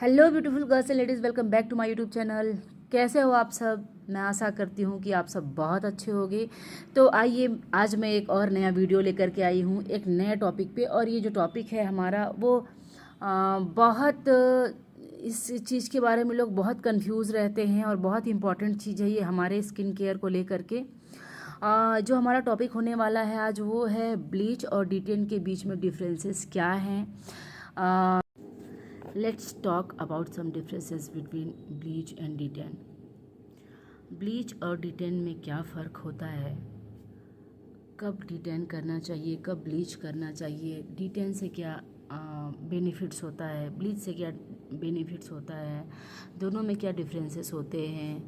Hello beautiful girls and ladies, welcome back to my YouTube channel. कैसे हो आप सब? मैं आशा करती हूँ कि आप सब बहुत अच्छे होंगे। तो आइए, आज मैं एक और नया वीडियो लेकर के आई हूँ एक नए टॉपिक पे। और ये जो टॉपिक है हमारा वो बहुत इस चीज़ के बारे में लोग बहुत कंफ्यूज रहते हैं और बहुत इंपॉर्टेंट चीज़ है ये हमारे स्किन केयर को लेकर के। जो हमारा टॉपिक होने वाला है आज वो है ब्लीच और डिटेन के बीच में डिफरेंसेस क्या हैं। Let's talk about some differences between bleach and detan. Bleach और डिटेन में क्या फ़र्क होता है, कब डिटेन करना चाहिए, कब ब्लीच करना चाहिए, डिटेन से क्या बेनिफिट्स होता है, ब्लीच से क्या बेनिफिट्स होता है, दोनों में क्या डिफरेंसेस होते हैं,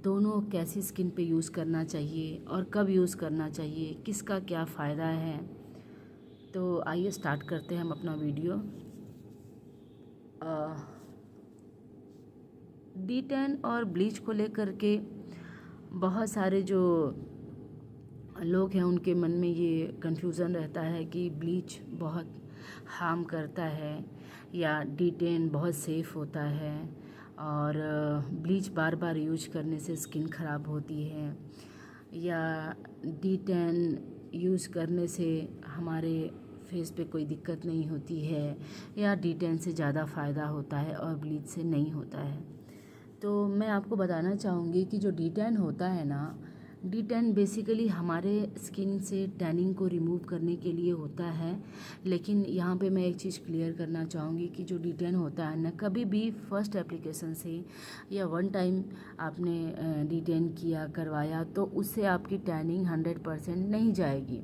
दोनों कैसी स्किन पे यूज़ करना चाहिए और कब यूज़ करना चाहिए, किसका क्या फ़ायदा है। तो आइए स्टार्ट करते हैं हम अपना वीडियो। डिटेन और ब्लीच को लेकर के बहुत सारे जो लोग हैं उनके मन में ये कन्फ्यूज़न रहता है कि ब्लीच बहुत हार्म करता है या डिटेन बहुत सेफ़ होता है, और ब्लीच बार बार यूज करने से स्किन ख़राब होती है, या डिटेन यूज़ करने से हमारे फेस पे कोई दिक्कत नहीं होती है, या डिटेन से ज़्यादा फ़ायदा होता है और ब्लीच से नहीं होता है। तो मैं आपको बताना चाहूँगी कि जो डिटेन होता है ना, डिटेन बेसिकली हमारे स्किन से टैनिंग को रिमूव करने के लिए होता है। लेकिन यहाँ पे मैं एक चीज़ क्लियर करना चाहूँगी कि जो डिटेन होता है ना, कभी भी फर्स्ट एप्लीकेशन से या वन टाइम आपने डिटेन किया करवाया तो उससे आपकी टैनिंग 100% नहीं जाएगी।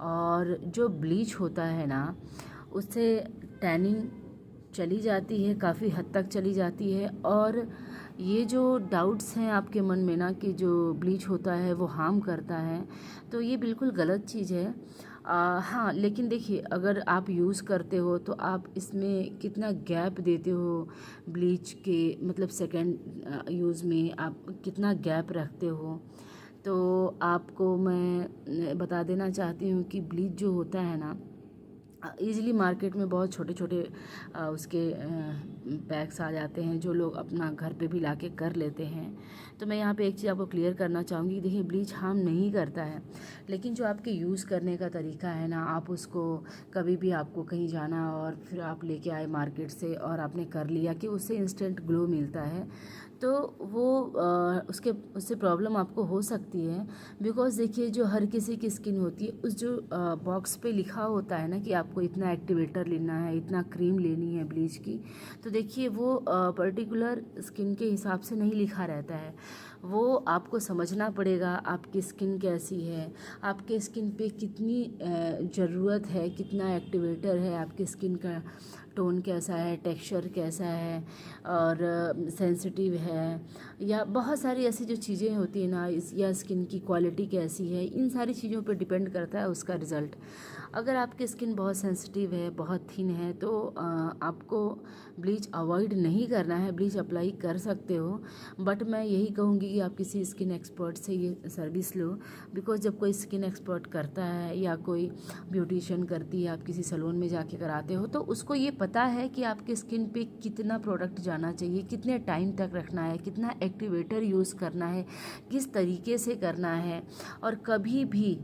और जो ब्लीच होता है ना, उससे टैनिंग चली जाती है, काफ़ी हद तक चली जाती है। और ये जो डाउट्स हैं आपके मन में ना कि जो ब्लीच होता है वो हार्म करता है, तो ये बिल्कुल गलत चीज़ है। हाँ, लेकिन देखिए, अगर आप यूज़ करते हो तो आप इसमें कितना गैप देते हो ब्लीच के, मतलब सेकेंड यूज़ में आप कितना गैप रखते हो। तो आपको मैं बता देना चाहती हूँ कि ब्लीच जो होता है ना, ईज़िली मार्केट में बहुत छोटे छोटे उसके पैक्स आ जाते हैं जो लोग अपना घर पे भी लाके कर लेते हैं। तो मैं यहाँ पे एक चीज़ आपको क्लियर करना चाहूँगी। देखिए, ब्लीच हार्म नहीं करता है, लेकिन जो आपके यूज़ करने का तरीका है ना, आप उसको कभी भी आपको कहीं जाना और फिर आप लेके आए मार्केट से और आपने कर लिया कि उससे इंस्टेंट ग्लो मिलता है, तो वो उससे प्रॉब्लम आपको हो सकती है। बिकॉज़ देखिए, जो हर किसी की स्किन होती है, उस जो बॉक्स पे लिखा होता है ना कि आपको इतना एक्टिवेटर लेना है, इतना क्रीम लेनी है ब्लीच की, तो देखिए वो पर्टिकुलर स्किन के हिसाब से नहीं लिखा रहता है। वो आपको समझना पड़ेगा आपकी स्किन कैसी है, आपके स्किन पे कितनी ज़रूरत है, कितना एक्टिवेटर है, आपकी स्किन का टोन कैसा है, टेक्सचर कैसा है, और सेंसिटिव है, या बहुत सारी ऐसी जो चीज़ें होती हैं ना, या स्किन की क्वालिटी कैसी है, इन सारी चीज़ों पर डिपेंड करता है उसका रिज़ल्ट। अगर आपकी स्किन बहुत सेंसिटिव है, बहुत थिन है, तो आपको ब्लीच अवॉइड नहीं करना है, ब्लीच अप्लाई कर सकते हो। बट मैं यही कहूँगी कि आप किसी स्किन एक्सपर्ट से ये सर्विस लो। बिकॉज़ जब कोई स्किन एक्सपर्ट करता है या कोई ब्यूटिशियन करती है, आप किसी सैलून में जाके कराते हो, तो उसको ये पता है कि आपकी स्किन पे कितना प्रोडक्ट जाना चाहिए, कितने टाइम तक रखना है, कितना एक्टिवेटर यूज़ करना है, किस तरीके से करना है। और कभी भी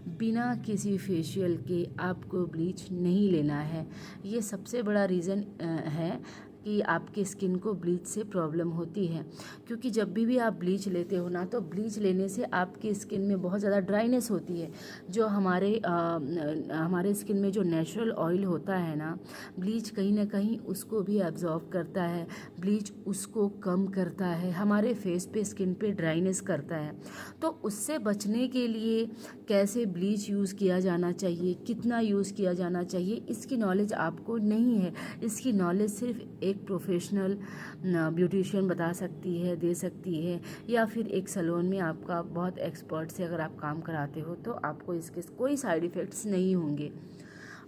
बिना किसी फेशियल के आपको ब्लीच नहीं लेना है। ये सबसे बड़ा रीज़न है कि आपकी स्किन को ब्लीच से प्रॉब्लम होती है। क्योंकि जब भी आप ब्लीच लेते हो ना, तो ब्लीच लेने से आपकी स्किन में बहुत ज़्यादा ड्राइनेस होती है। जो हमारे स्किन में जो नेचुरल ऑयल होता है ना, ब्लीच कहीं ना कहीं उसको भी एब्जॉर्ब करता है, ब्लीच उसको कम करता है, हमारे फेस पे, स्किन पे ड्राइनेस करता है। तो उससे बचने के लिए कैसे ब्लीच यूज़ किया जाना चाहिए, कितना यूज़ किया जाना चाहिए, इसकी नॉलेज आपको नहीं है। इसकी नॉलेज सिर्फ एक प्रोफेशनल ब्यूटिशियन बता सकती है, दे सकती है, या फिर एक सैलून में आपका बहुत एक्सपर्ट से अगर आप काम कराते हो तो आपको इसके कोई साइड इफ़ेक्ट्स नहीं होंगे।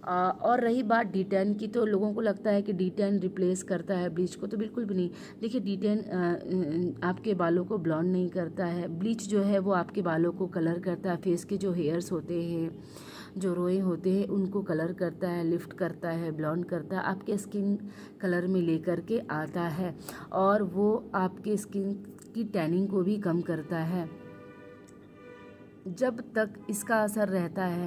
और रही बात डिटेन की, तो लोगों को लगता है कि डिटेन रिप्लेस करता है ब्लीच को, तो बिल्कुल भी नहीं। देखिए, डिटेन आपके बालों को ब्लॉन्ड नहीं करता है, ब्लीच जो है वो आपके बालों को कलर करता है, फेस के जो हेयर्स होते हैं, जो रोए होते हैं उनको कलर करता है, लिफ्ट करता है, ब्लॉन्ड करता है, आपके स्किन कलर में लेकर के आता है और वो आपके स्किन की टैनिंग को भी कम करता है। जब तक इसका असर रहता है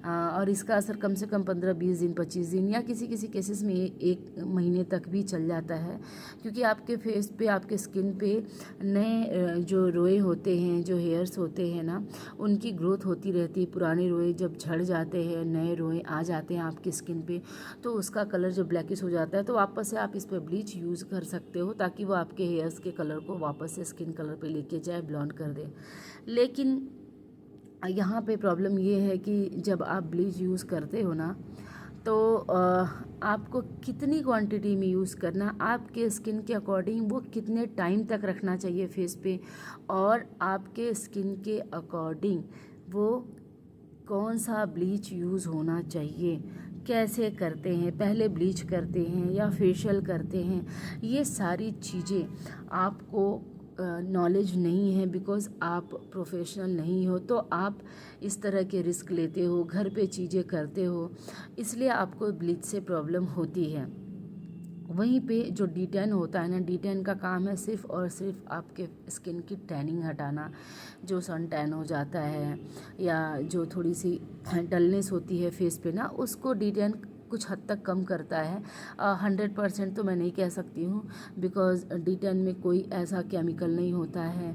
और इसका असर कम से कम 15-20 दिन, 25 दिन या किसी किसी केसेस में 1 महीने तक भी चल जाता है, क्योंकि आपके फेस पे, आपके स्किन पे नए जो रोए होते हैं, जो हेयर्स होते हैं ना, उनकी ग्रोथ होती रहती है। पुराने रोए जब झड़ जाते हैं, नए रोए आ जाते हैं आपकी स्किन पे, तो उसका कलर जब ब्लैकिश हो जाता है तो वापस से आप इस पर ब्लीच यूज़ कर सकते हो, ताकि वो आपके हेयर्स के कलर को वापस से स्किन कलर पे लेके जाए, ब्लॉन्ड कर दे। लेकिन यहाँ पे प्रॉब्लम ये है कि जब आप ब्लीच यूज़ करते हो ना, तो आपको कितनी क्वांटिटी में यूज़ करना, आपके स्किन के अकॉर्डिंग वो कितने टाइम तक रखना चाहिए फेस पे, और आपके स्किन के अकॉर्डिंग वो कौन सा ब्लीच यूज़ होना चाहिए, कैसे करते हैं, पहले ब्लीच करते हैं या फेशियल करते हैं, ये सारी चीज़ें आपको नॉलेज नहीं है, बिकॉज़ आप प्रोफेशनल नहीं हो, तो आप इस तरह के रिस्क लेते हो, घर पे चीज़ें करते हो, इसलिए आपको ब्लीच से प्रॉब्लम होती है। वहीं पे जो D10 होता है ना, D10 का काम है सिर्फ़ और सिर्फ आपके स्किन की टैनिंग हटाना, जो सन टैन हो जाता है या जो थोड़ी सी डलनेस होती है फेस पे ना, उसको D10 कुछ हद तक कम करता है। 100% तो मैं नहीं कह सकती हूँ, बिकॉज़ D10 में कोई ऐसा केमिकल नहीं होता है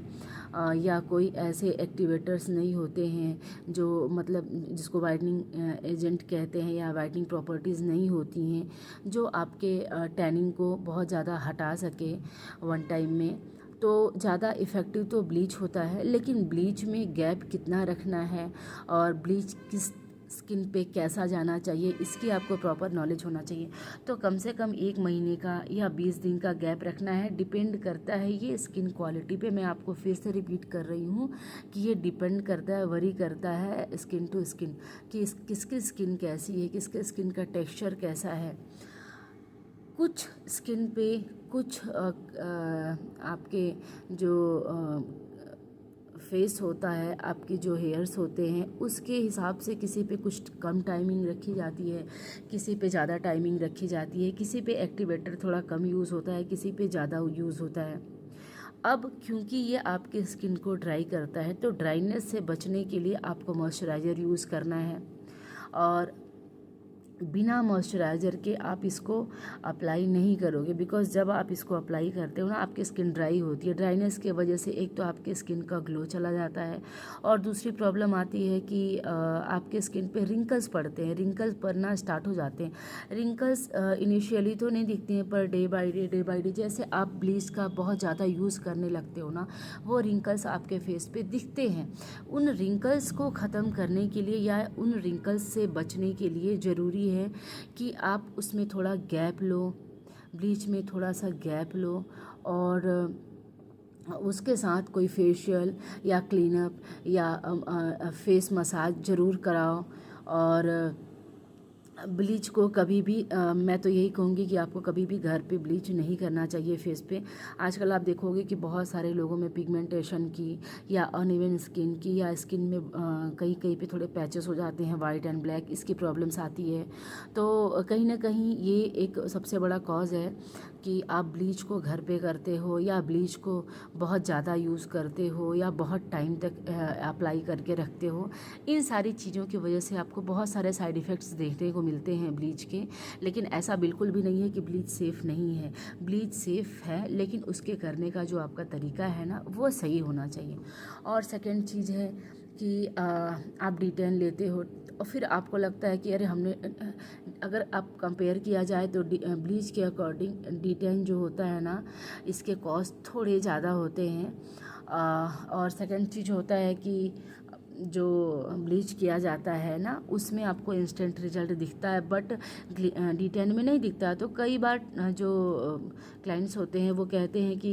या कोई ऐसे एक्टिवेटर्स नहीं होते हैं जो मतलब जिसको वाइटनिंग एजेंट कहते हैं, या वाइटनिंग प्रॉपर्टीज़ नहीं होती हैं जो आपके टैनिंग को बहुत ज़्यादा हटा सके वन टाइम में। तो ज़्यादा इफ़ेक्टिव तो ब्लीच होता है, लेकिन ब्लीच में गैप कितना रखना है और ब्लीच किस स्किन पे कैसा जाना चाहिए, इसकी आपको प्रॉपर नॉलेज होना चाहिए। तो कम से कम 1 महीने का या 20 दिन का गैप रखना है। डिपेंड करता है ये स्किन क्वालिटी पे, मैं आपको फिर से रिपीट कर रही हूँ कि ये डिपेंड करता है, वरी करता है स्किन टू स्किन, कि किसकी स्किन कैसी है, किसके स्किन का टेक्सचर कैसा है। कुछ स्किन पे कुछ आपके जो फेस होता है, आपके जो हेयर्स होते हैं, उसके हिसाब से किसी पे कुछ कम टाइमिंग रखी जाती है, किसी पे ज़्यादा टाइमिंग रखी जाती है, किसी पे एक्टिवेटर थोड़ा कम यूज़ होता है, किसी पे ज़्यादा यूज़ होता है। अब क्योंकि ये आपके स्किन को ड्राई करता है, तो ड्राइनेस से बचने के लिए आपको मॉइस्चराइज़र यूज़ करना है, और बिना मॉइस्चराइज़र के आप इसको अप्लाई नहीं करोगे, बिकॉज़ जब आप इसको अप्लाई करते हो ना, आपकी स्किन ड्राई होती है। ड्राइनेस के वजह से एक तो आपके स्किन का ग्लो चला जाता है, और दूसरी प्रॉब्लम आती है कि आपके स्किन पे रिंकल्स पड़ते हैं, रिंकल्स पड़ना स्टार्ट हो जाते हैं। रिंकल्स इनिशियली तो नहीं दिखते हैं, पर डे बाई डे जैसे आप ब्लीच का बहुत ज़्यादा यूज़ करने लगते हो ना, वो रिंकल्स आपके फेस पे दिखते हैं। उन रिंकल्स को ख़त्म करने के लिए या उन रिंकल्स से बचने के लिए ज़रूरी है कि आप उसमें थोड़ा गैप लो, ब्लीच में थोड़ा सा गैप लो, और उसके साथ कोई फेशियल या क्लीनअप या फेस मसाज ज़रूर कराओ। और ब्लीच को कभी भी मैं तो यही कहूँगी कि आपको कभी भी घर पे ब्लीच नहीं करना चाहिए फेस पे। आजकल आप देखोगे कि बहुत सारे लोगों में पिगमेंटेशन की या अनइवन स्किन की, या स्किन में कहीं कहीं पे थोड़े पैचेस हो जाते हैं वाइट एंड ब्लैक, इसकी प्रॉब्लम्स आती है। तो कहीं ना कहीं ये एक सबसे बड़ा कॉज है कि आप ब्लीच को घर पे करते हो, या ब्लीच को बहुत ज़्यादा यूज़ करते हो, या बहुत टाइम तक अप्लाई करके रखते हो। इन सारी चीज़ों की वजह से आपको बहुत सारे साइड इफ़ेक्ट्स देखने को मिलते हैं ब्लीच के। लेकिन ऐसा बिल्कुल भी नहीं है कि ब्लीच सेफ़ नहीं है, ब्लीच सेफ़ है, लेकिन उसके करने का जो आपका तरीका है ना, वो सही होना चाहिए। और सेकेंड चीज़ है कि आप D10 लेते हो और फिर आपको लगता है कि अरे हमने अगर आप कंपेयर किया जाए तो ब्लीच के अकॉर्डिंग D10 जो होता है ना, इसके कॉस्ट थोड़े ज़्यादा होते हैं। और सेकंड चीज़ होता है कि जो ब्लीच किया जाता है ना, उसमें आपको इंस्टेंट रिजल्ट दिखता है, बट D10 में नहीं दिखता। तो कई बार जो क्लाइंट्स होते हैं वो कहते हैं कि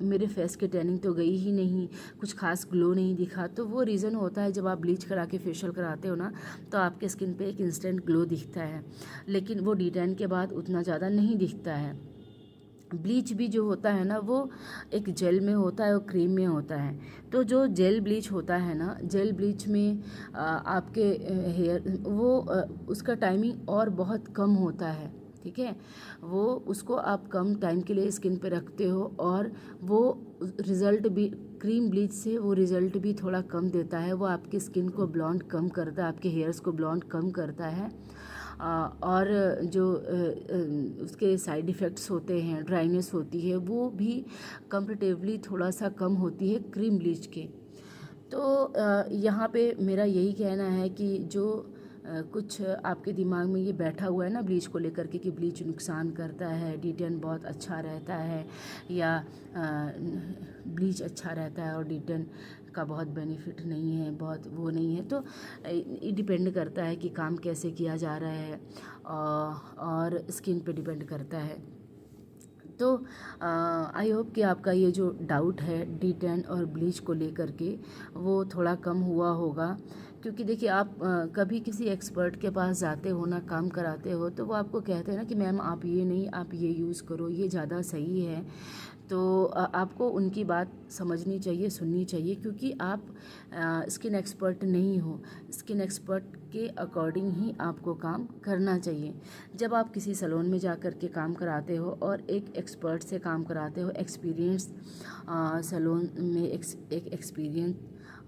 मेरे फेस की टैनिंग तो गई ही नहीं, कुछ खास ग्लो नहीं दिखा। तो वो रीज़न होता है, जब आप ब्लीच करा के फेशियल कराते हो ना, तो आपके स्किन पे एक इंस्टेंट ग्लो दिखता है, लेकिन वो D10 के बाद उतना ज़्यादा नहीं दिखता है। ब्लीच भी जो होता है ना वो एक जेल में होता है और क्रीम में होता है। तो जो जेल ब्लीच होता है ना, जेल ब्लीच में आपके हेयर वो उसका टाइमिंग और बहुत कम होता है, ठीक है। वो उसको आप कम टाइम के लिए स्किन पे रखते हो और वो रिज़ल्ट भी क्रीम ब्लीच से वो रिज़ल्ट भी थोड़ा कम देता है। वो आपकी स्किन को ब्लॉन्ड कम करता है, आपके हेयर्स को ब्लॉन्ड कम करता है। और जो उसके साइड इफ़ेक्ट्स होते हैं, ड्राइनेस होती है, वो भी कंपेरेटिवली थोड़ा सा कम होती है क्रीम ब्लीच के। तो यहाँ पे मेरा यही कहना है कि जो कुछ आपके दिमाग में ये बैठा हुआ है ना ब्लीच को लेकर के कि ब्लीच नुकसान करता है, D10 बहुत अच्छा रहता है, या ब्लीच अच्छा रहता है और D10 का बहुत बेनिफिट नहीं है, बहुत वो नहीं है। तो ये डिपेंड करता है कि काम कैसे किया जा रहा है और स्किन पे डिपेंड करता है। तो आई होप कि आपका ये जो डाउट है D10 और ब्लीच को लेकर के वो थोड़ा कम हुआ होगा। क्योंकि देखिए आप कभी किसी एक्सपर्ट के पास जाते हो ना, काम कराते हो, तो वो आपको कहते हैं ना कि मैम आप ये नहीं, आप ये यूज़ करो, ये ज़्यादा सही है। तो आपको उनकी बात समझनी चाहिए, सुननी चाहिए, क्योंकि आप स्किन एक्सपर्ट नहीं हो। स्किन एक्सपर्ट के अकॉर्डिंग ही आपको काम करना चाहिए। जब आप किसी सैलून में जा कर के काम कराते हो और एक एक्सपर्ट से काम कराते हो, एक्सपीरियंस सैलून में एक एक्सपीरियंस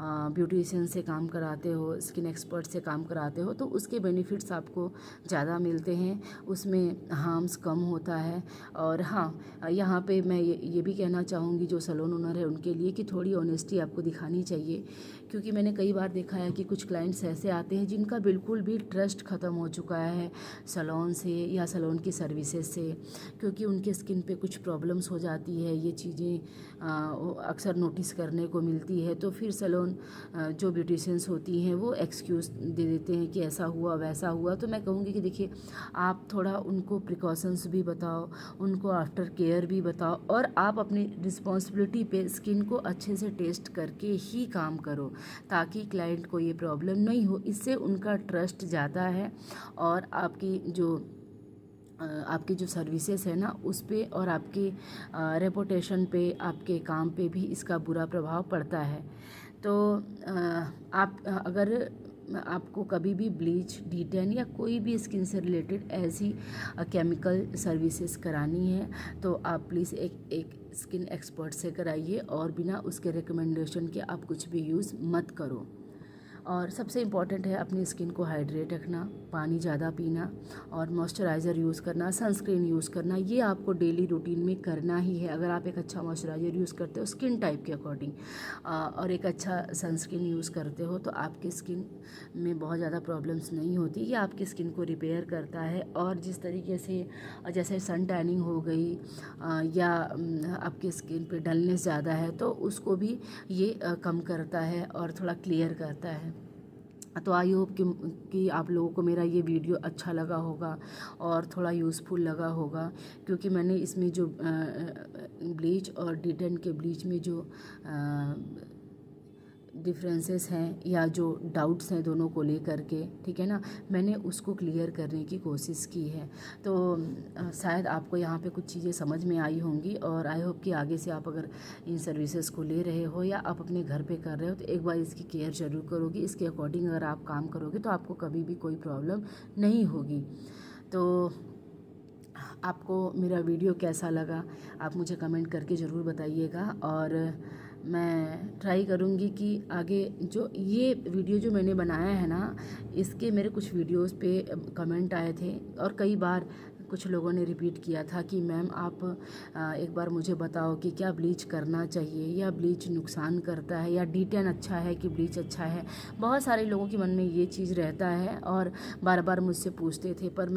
ब्यूटिशियन से काम कराते हो, स्किन एक्सपर्ट से काम कराते हो, तो उसके बेनिफिट्स आपको ज़्यादा मिलते हैं, उसमें हार्म्स कम होता है। और हाँ, यहाँ पे मैं ये भी कहना चाहूँगी जो सैलून ओनर है उनके लिए कि थोड़ी ऑनेस्टी आपको दिखानी चाहिए। क्योंकि मैंने कई बार देखा है कि कुछ क्लाइंट्स ऐसे आते हैं जिनका बिल्कुल भी ट्रस्ट ख़त्म हो चुका है सैलून से या सैलून की सर्विसेज से, क्योंकि उनके स्किन पे कुछ प्रॉब्लम्स हो जाती है। ये चीज़ें अक्सर नोटिस करने को मिलती है। तो फिर सैलून जो ब्यूटिशियंस होती हैं वो एक्सक्यूज़ दे देते हैं कि ऐसा हुआ वैसा हुआ। तो मैं कहूँगी कि देखिए आप थोड़ा उनको प्रिकॉशंस भी बताओ, उनको आफ्टर केयर भी बताओ, और आप अपनी रिस्पॉन्सिबिलिटी पे स्किन को अच्छे से टेस्ट करके ही काम करो, ताकि क्लाइंट को ये प्रॉब्लम नहीं हो। इससे उनका ट्रस्ट जाता है और आपकी जो सर्विसेज है ना उस पे और आपकी रेपुटेशन पे, आपके काम पे भी इसका बुरा प्रभाव पड़ता है। तो आप अगर आपको कभी भी ब्लीच, D10 या कोई भी स्किन से रिलेटेड ऐसी केमिकल सर्विसेज करानी है तो आप प्लीज़ एक स्किन एक्सपर्ट से कराइए, और बिना उसके रिकमेंडेशन के आप कुछ भी यूज़ मत करो। और सबसे इम्पॉर्टेंट है अपनी स्किन को हाइड्रेट रखना, पानी ज़्यादा पीना और मॉइस्चराइज़र यूज़ करना, सनस्क्रीन यूज़ करना। ये आपको डेली रूटीन में करना ही है। अगर आप एक अच्छा मॉइस्चराइज़र यूज़ करते हो स्किन टाइप के अकॉर्डिंग और एक अच्छा सनस्क्रीन यूज़ करते हो, तो आपकी स्किन में बहुत ज़्यादा प्रॉब्लम्स नहीं होती। ये आपकी स्किन को रिपेयर करता है। और जिस तरीके से जैसे सन टैनिंग हो गई या आपकी स्किन पे डलनेस ज़्यादा है तो उसको भी ये कम करता है और थोड़ा क्लियर करता है। तो आई होप कि आप लोगों को मेरा ये वीडियो अच्छा लगा होगा और थोड़ा यूज़फुल लगा होगा, क्योंकि मैंने इसमें जो ब्लीच और D10 के ब्लीच में जो डिफरेंसेस हैं या जो डाउट्स हैं दोनों को लेकर के, ठीक है ना, मैंने उसको क्लियर करने की कोशिश की है। तो शायद आपको यहाँ पे कुछ चीज़ें समझ में आई होंगी, और आई होप कि आगे से आप अगर इन सर्विसेज को ले रहे हो या आप अपने घर पे कर रहे हो तो एक बार इसकी केयर ज़रूर करोगे। इसके अकॉर्डिंग अगर आप काम करोगे तो आपको कभी भी कोई प्रॉब्लम नहीं होगी। तो आपको मेरा वीडियो कैसा लगा आप मुझे कमेंट करके ज़रूर बताइएगा, और मैं ट्राई करूँगी कि आगे जो ये वीडियो जो मैंने बनाया है ना, इसके मेरे कुछ वीडियोस पे कमेंट आए थे और कई बार कुछ लोगों ने रिपीट किया था कि मैम आप एक बार मुझे बताओ कि क्या ब्लीच करना चाहिए या ब्लीच नुकसान करता है, या D10 अच्छा है कि ब्लीच अच्छा है। बहुत सारे लोगों के मन में ये चीज़ रहता है और बार बार मुझसे पूछते थे, पर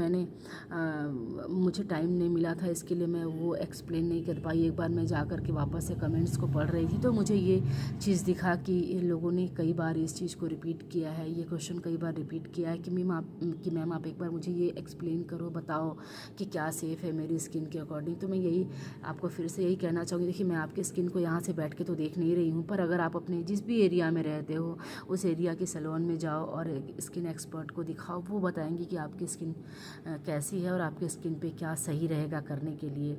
मुझे टाइम नहीं मिला था, इसके लिए मैं वो एक्सप्लेन नहीं कर पाई। एक बार मैं जा कर के वापस से कमेंट्स को पढ़ रही थी तो मुझे ये चीज़ दिखा कि लोगों ने कई बार इस चीज़ को रिपीट किया है, ये क्वेश्चन कई बार रिपीट किया है कि मैम आप एक बार मुझे ये एक्सप्लेन करो, बताओ कि क्या सेफ़ है मेरी स्किन के अकॉर्डिंग। तो मैं यही आपको फिर से यही कहना चाहूँगी, देखिए मैं आपकी स्किन को यहाँ से बैठ के तो देख नहीं रही हूँ, पर अगर आप अपने जिस भी एरिया में रहते हो उस एरिया के सैलून में जाओ और स्किन एक्सपर्ट को दिखाओ, वो बताएंगे कि आपकी स्किन कैसी है और आपकी स्किन पे क्या सही रहेगा करने के लिए।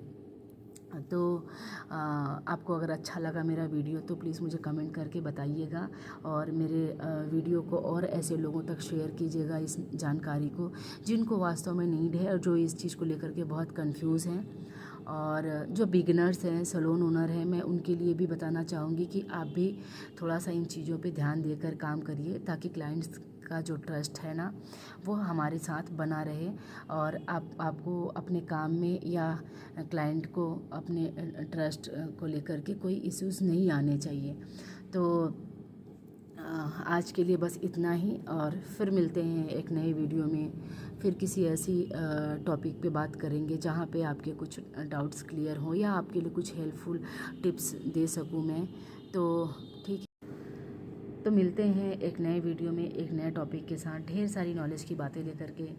तो आपको अगर अच्छा लगा मेरा वीडियो तो प्लीज़ मुझे कमेंट करके बताइएगा, और मेरे वीडियो को और ऐसे लोगों तक शेयर कीजिएगा इस जानकारी को जिनको वास्तव में नीड है और जो इस चीज़ को लेकर के बहुत कंफ्यूज हैं। और जो बिगिनर्स हैं, सैलून ओनर हैं, मैं उनके लिए भी बताना चाहूँगी कि आप भी थोड़ा सा इन चीज़ों पे ध्यान देकर काम करिए, ताकि क्लाइंट्स का जो ट्रस्ट है ना वो हमारे साथ बना रहे, और आपको अपने काम में या क्लाइंट को अपने ट्रस्ट को लेकर के कोई इश्यूज़ नहीं आने चाहिए। तो आज के लिए बस इतना ही, और फिर मिलते हैं एक नए वीडियो में। फिर किसी ऐसी टॉपिक पे बात करेंगे जहाँ पे आपके कुछ डाउट्स क्लियर हों या आपके लिए कुछ हेल्पफुल टिप्स दे सकूँ मैं। तो ठीक है, तो मिलते हैं एक नए वीडियो में एक नए टॉपिक के साथ, ढेर सारी नॉलेज की बातें लेकर के।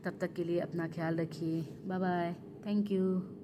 तब तक के लिए अपना ख्याल रखिए। Bye bye. Thank you.